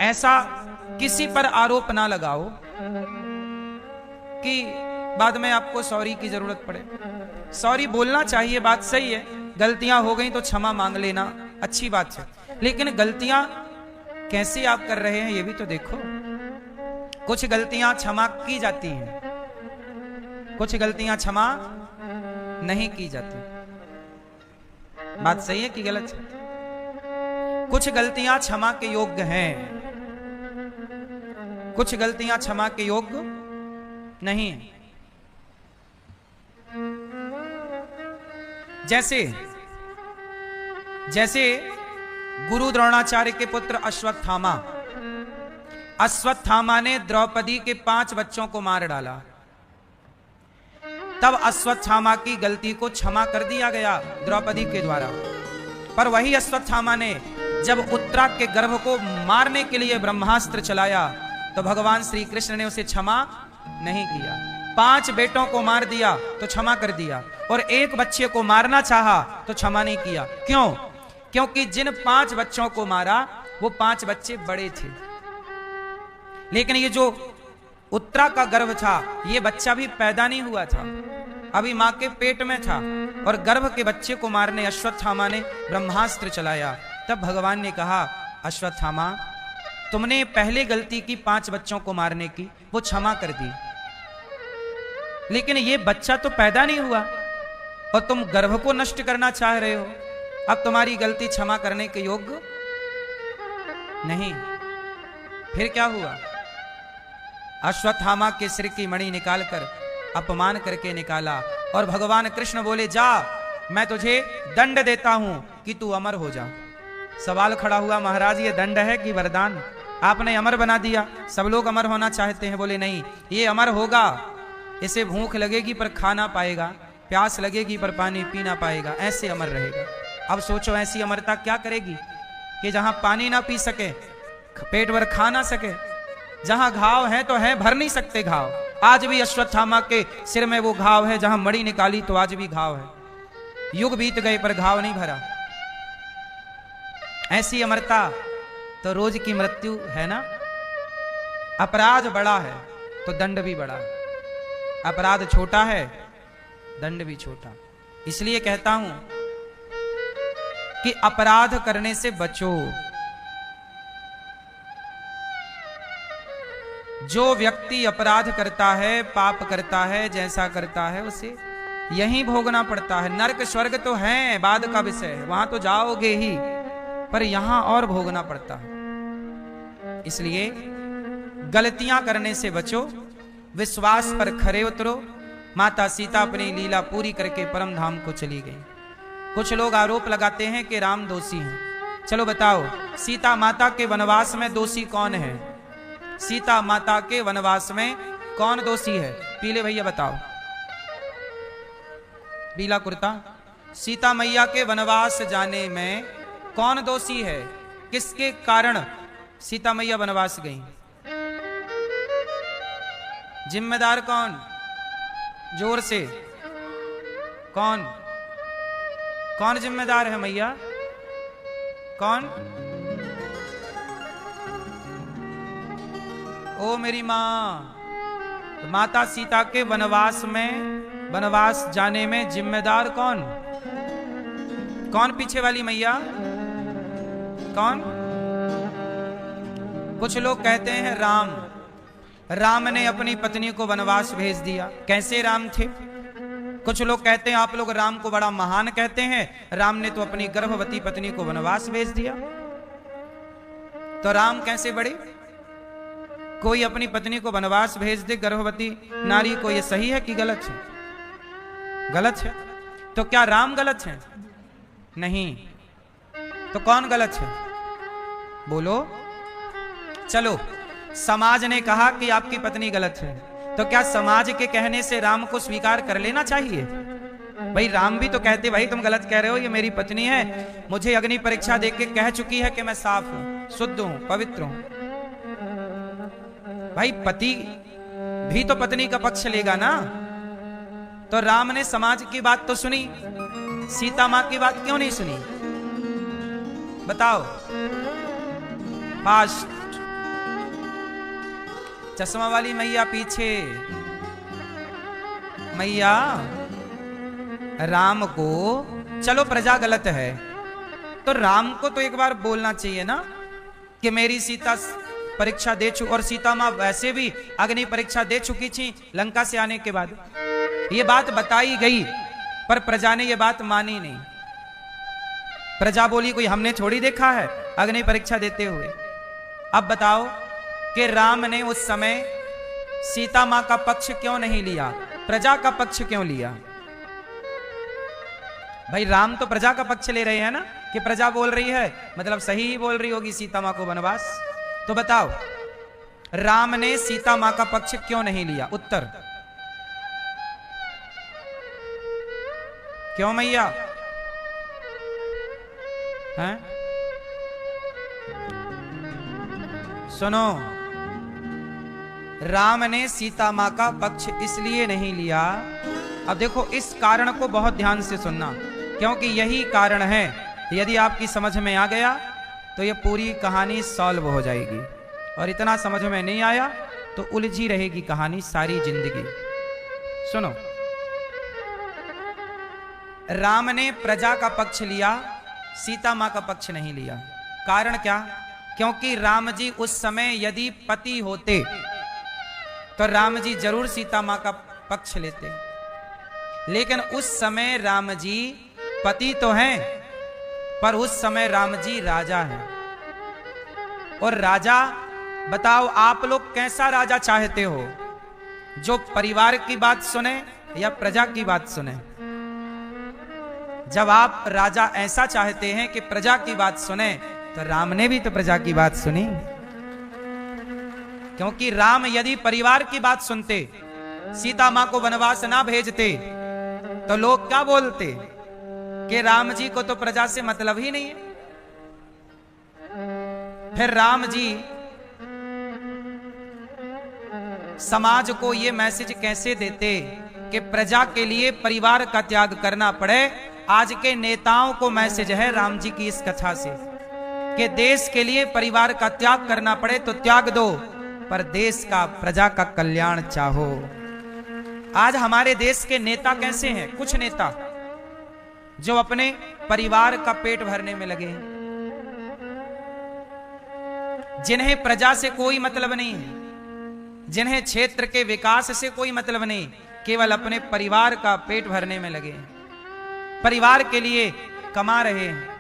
ऐसा किसी पर आरोप ना लगाओ कि बाद में आपको सॉरी की जरूरत पड़े। सॉरी बोलना चाहिए, बात सही है, गलतियां हो गई तो क्षमा मांग लेना अच्छी बात है, लेकिन गलतियां कैसे आप कर रहे हैं ये भी तो देखो। कुछ गलतियां क्षमा की जाती हैं, कुछ गलतियां क्षमा नहीं की जाती। बात सही है कि गलत है? कुछ गलतियां क्षमा के योग्य हैं, कुछ गलतियां क्षमा के योग्य नहीं है। जैसे जैसे गुरु द्रोणाचार्य के पुत्र अश्वत्थामा ने द्रौपदी के 5 बच्चों को मार डाला। तब अश्वत्थामा की गलती को क्षमा कर दिया गया द्रौपदी के द्वारा। पर वही अश्वत्थामा ने जब उत्तरा के गर्भ को मारने के लिए ब्रह्मास्त्र चलाया तो भगवान श्री कृष्ण ने उसे क्षमा नहीं किया। 5 बेटों को मार दिया तो क्षमा कर दिया, और 1 बच्चे को मारना चाहा तो क्षमा नहीं किया। क्यों? क्योंकि जिन 5 बच्चों को मारा वो 5 बच्चे बड़े थे, लेकिन ये जो उत्तरा का गर्भ था ये बच्चा भी पैदा नहीं हुआ था, अभी मां के पेट में था, और गर्भ के बच्चे को मारने अश्वत्थामा ने ब्रह्मास्त्र चलाया। तब भगवान ने कहा, अश्वत्थामा तुमने पहले गलती की 5 बच्चों को मारने की, वो क्षमा कर दी, लेकिन ये बच्चा तो पैदा नहीं हुआ और तुम गर्भ को नष्ट करना चाह रहे हो। अब तुम्हारी गलती क्षमा करने के योग्य नहीं। फिर क्या हुआ? अश्वत्थामा के सिर की मणि निकालकर अपमान करके निकाला, और भगवान कृष्ण बोले, जा मैं तुझे दंड देता हूं कि तू अमर हो जा। सवाल खड़ा हुआ, महाराज ये दंड है कि वरदान? आपने अमर बना दिया, सब लोग अमर होना चाहते हैं। बोले नहीं, ये अमर होगा, इसे भूख लगेगी पर खा ना पाएगा, प्यास लगेगी पर पानी पी ना पाएगा, ऐसे अमर रहेगा। अब सोचो ऐसी अमरता क्या करेगी कि जहां पानी ना पी सके, पेट भर खा ना सके, जहां घाव है तो है, भर नहीं सकते घाव। आज भी अश्वत्थामा के सिर में वो घाव है, जहां मणि निकाली तो आज भी घाव है। युग बीत गए पर घाव नहीं भरा। ऐसी अमरता तो रोज की मृत्यु है ना। अपराध बड़ा है तो दंड भी बड़ा है, अपराध छोटा है दंड भी छोटा। इसलिए कहता हूं कि अपराध करने से बचो। जो व्यक्ति अपराध करता है, पाप करता है, जैसा करता है उसे यहीं भोगना पड़ता है। नरक स्वर्ग तो है बाद का विषय है, वहां तो जाओगे ही, पर यहां और भोगना पड़ता है। इसलिए गलतियां करने से बचो, विश्वास पर खरे उतरो। माता सीता अपनी लीला पूरी करके परम धाम को चली गई। कुछ लोग आरोप लगाते हैं कि राम दोषी हैं। चलो बताओ, सीता माता के वनवास में दोषी कौन है? सीता माता के वनवास में कौन दोषी है? पीले भैया बताओ, पीला कुर्ता। सीता मैया के वनवास जाने में कौन दोषी है? किसके कारण सीता मैया वनवास गई? जिम्मेदार कौन? जोर से कौन? कौन जिम्मेदार है मैया? कौन? ओ मेरी मां, माता सीता के वनवास जाने में जिम्मेदार कौन? कौन पीछे वाली मैया? कौन? कुछ लोग कहते हैं राम ने अपनी पत्नी को वनवास भेज दिया। कैसे राम थे? कुछ लोग कहते हैं आप लोग राम को बड़ा महान कहते हैं, राम ने तो अपनी गर्भवती पत्नी को वनवास भेज दिया, तो राम कैसे बड़े? कोई अपनी पत्नी को वनवास भेज दे, गर्भवती नारी को, यह सही है कि गलत है? गलत है। तो क्या राम गलत है? नहीं। तो कौन गलत है? बोलो। चलो, समाज ने कहा कि आपकी पत्नी गलत है, तो क्या समाज के कहने से राम को स्वीकार कर लेना चाहिए? भाई राम भी तो कहते, भाई तुम गलत कह रहे हो, ये मेरी पत्नी है, मुझे अग्नि परीक्षा देके कह चुकी है कि मैं साफ हूं, शुद्ध हूं, पवित्र हूं। भाई पति भी तो पत्नी का पक्ष लेगा ना। तो राम ने समाज की बात तो सुनी, सीता मां की बात क्यों नहीं सुनी? बताओ। फास्ट चश्मा वाली मैया पीछे, मैया राम को, चलो प्रजा गलत है तो राम को तो एक बार बोलना चाहिए ना कि मेरी सीता परीक्षा दे चुकी, और सीता माँ वैसे भी अग्नि परीक्षा दे चुकी थी लंका से आने के बाद। ये बात बताई गई पर प्रजा ने ये बात मानी नहीं। प्रजा बोली कोई हमने थोड़ी देखा है अग्नि परीक्षा देते हुए। अब बताओ कि राम ने उस समय सीता मां का पक्ष क्यों नहीं लिया, प्रजा का पक्ष क्यों लिया? भाई राम तो प्रजा का पक्ष ले रहे हैं ना, कि प्रजा बोल रही है मतलब सही ही बोल रही होगी सीता मां को वनवास। तो बताओ राम ने सीता मां का पक्ष क्यों नहीं लिया? उत्तर क्यों मैया? हैं? सुनो, राम ने सीता मां का पक्ष इसलिए नहीं लिया। अब देखो इस कारण को बहुत ध्यान से सुनना, क्योंकि यही कारण है। यदि आपकी समझ में आ गया तो ये पूरी कहानी सॉल्व हो जाएगी, और इतना समझ में नहीं आया तो उलझी रहेगी कहानी सारी जिंदगी। सुनो, राम ने प्रजा का पक्ष लिया, सीता मां का पक्ष नहीं लिया। कारण क्या? क्योंकि राम जी उस समय यदि पति होते तो राम जी जरूर सीता मां का पक्ष लेते, लेकिन उस समय राम जी पति तो हैं पर उस समय राम जी राजा हैं। और राजा, बताओ आप लोग कैसा राजा चाहते हो, जो परिवार की बात सुने या प्रजा की बात सुने? जब आप राजा ऐसा चाहते हैं कि प्रजा की बात सुने, तो राम ने भी तो प्रजा की बात सुनी। क्योंकि राम यदि परिवार की बात सुनते, सीता मां को वनवास ना भेजते, तो लोग क्या बोलते कि राम जी को तो प्रजा से मतलब ही नहीं है। फिर राम जी समाज को ये मैसेज कैसे देते कि प्रजा के लिए परिवार का त्याग करना पड़े? आज के नेताओं को मैसेज है राम जी की इस कथा से कि देश के लिए परिवार का त्याग करना पड़े तो त्याग दो, पर देश का, प्रजा का कल्याण चाहो। आज हमारे देश के नेता कैसे हैं? कुछ नेता जो अपने परिवार का पेट भरने में लगे हैं, जिन्हें प्रजा से कोई मतलब नहीं है, जिन्हें क्षेत्र के विकास से कोई मतलब नहीं, केवल अपने परिवार का पेट भरने में लगे हैं, परिवार के लिए कमा रहे हैं।